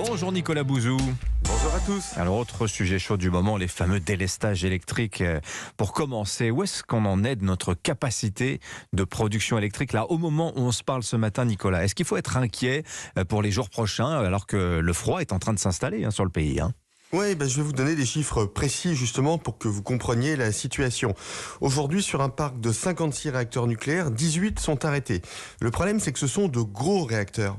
Bonjour Nicolas Bouzou. Bonjour à tous. Alors, autre sujet chaud du moment, les fameux délestages électriques. Pour commencer, où est-ce qu'on en est de notre capacité de production électrique là, au moment où on se parle ce matin, Nicolas? Est-ce qu'il faut être inquiet pour les jours prochains alors que le froid est en train de s'installer sur le pays? Oui, je vais vous donner des chiffres précis justement pour que vous compreniez la situation. Aujourd'hui, sur un parc de 56 réacteurs nucléaires, 18 sont arrêtés. Le problème, c'est que ce sont de gros réacteurs.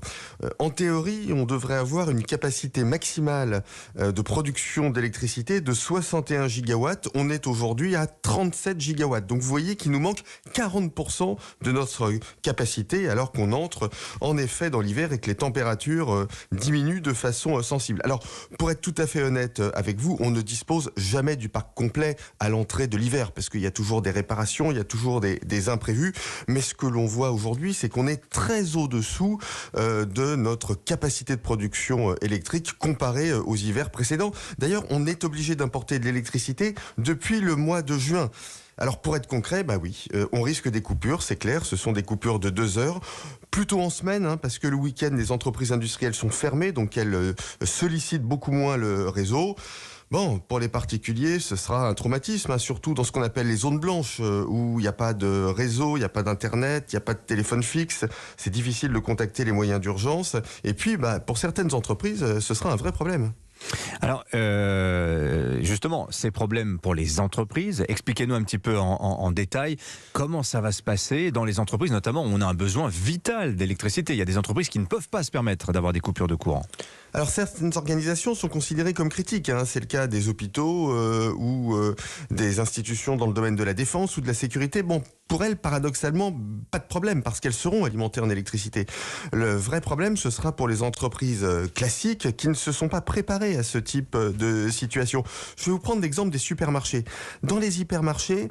En théorie, on devrait avoir une capacité maximale de production d'électricité de 61 gigawatts. On est aujourd'hui à 37 gigawatts. Donc vous voyez qu'il nous manque 40% de notre capacité alors qu'on entre en effet dans l'hiver et que les températures diminuent de façon sensible. Alors, pour être tout à fait honnête avec vous, on ne dispose jamais du parc complet à l'entrée de l'hiver parce qu'il y a toujours des réparations, il y a toujours des imprévus. Mais ce que l'on voit aujourd'hui, c'est qu'on est très au-dessous de notre capacité de production électrique comparée aux hivers précédents. D'ailleurs, on est obligé d'importer de l'électricité depuis le mois de juin. Alors pour être concret, on risque des coupures, c'est clair, ce sont des coupures de 2 heures, plutôt en semaine, parce que le week-end, les entreprises industrielles sont fermées, donc elles sollicitent beaucoup moins le réseau. Bon, pour les particuliers, ce sera un traumatisme, surtout dans ce qu'on appelle les zones blanches, où il n'y a pas de réseau, il n'y a pas d'internet, il n'y a pas de téléphone fixe, c'est difficile de contacter les moyens d'urgence, et puis pour certaines entreprises, ce sera un vrai problème. Alors, justement, ces problèmes pour les entreprises, expliquez-nous un petit peu en détail comment ça va se passer dans les entreprises, notamment où on a un besoin vital d'électricité. Il y a des entreprises qui ne peuvent pas se permettre d'avoir des coupures de courant. Alors certaines organisations sont considérées comme critiques, c'est le cas des hôpitaux ou des institutions dans le domaine de la défense ou de la sécurité. Bon, pour elles, paradoxalement, pas de problème parce qu'elles seront alimentées en électricité. Le vrai problème, ce sera pour les entreprises classiques qui ne se sont pas préparées à ce type de situation. Je vais vous prendre l'exemple des supermarchés. Dans les hypermarchés,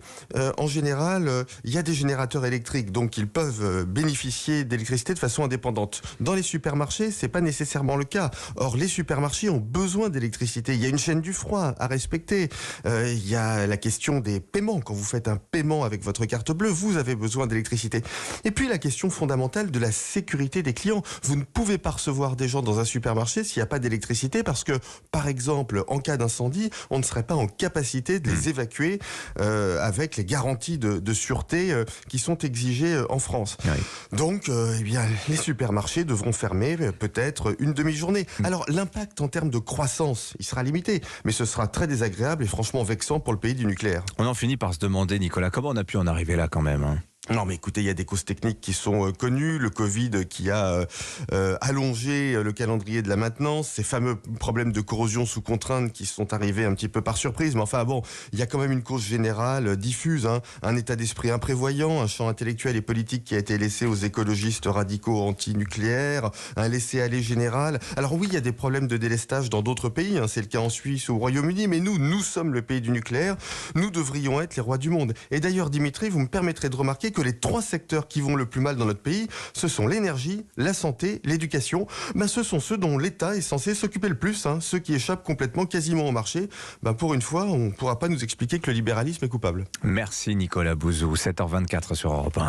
en général, il y a des générateurs électriques, donc ils peuvent bénéficier d'électricité de façon indépendante. Dans les supermarchés, c'est pas nécessairement le cas. Or, les supermarchés ont besoin d'électricité. Il y a une chaîne du froid à respecter. Il y a la question des paiements. Quand vous faites un paiement avec votre carte bleue, vous avez besoin d'électricité. Et puis, la question fondamentale de la sécurité des clients. Vous ne pouvez pas recevoir des gens dans un supermarché s'il n'y a pas d'électricité parce que, par exemple, en cas d'incendie, on ne serait pas en capacité de les évacuer avec les garanties de sûreté qui sont exigées en France. Oui. Donc, les supermarchés devront fermer peut-être une demi-journée. Alors, l'impact en termes de croissance, il sera limité, mais ce sera très désagréable et franchement vexant pour le pays du nucléaire. On en finit par se demander, Nicolas, comment on a pu en arriver là quand même? Non mais écoutez, il y a des causes techniques qui sont connues, le Covid qui a allongé le calendrier de la maintenance, ces fameux problèmes de corrosion sous contrainte qui sont arrivés un petit peu par surprise, mais enfin bon, il y a quand même une cause générale diffuse, un état d'esprit imprévoyant, un champ intellectuel et politique qui a été laissé aux écologistes radicaux anti-nucléaires, un laisser-aller général. Alors oui, il y a des problèmes de délestage dans d'autres pays, c'est le cas en Suisse ou au Royaume-Uni, mais nous sommes le pays du nucléaire, nous devrions être les rois du monde. Et d'ailleurs, Dimitri, vous me permettrez de remarquer que les 3 secteurs qui vont le plus mal dans notre pays, ce sont l'énergie, la santé, l'éducation. Ce sont ceux dont l'État est censé s'occuper le plus, ceux qui échappent complètement, quasiment au marché. Pour une fois, on ne pourra pas nous expliquer que le libéralisme est coupable. Merci Nicolas Bouzou, 7h24 sur Europe 1.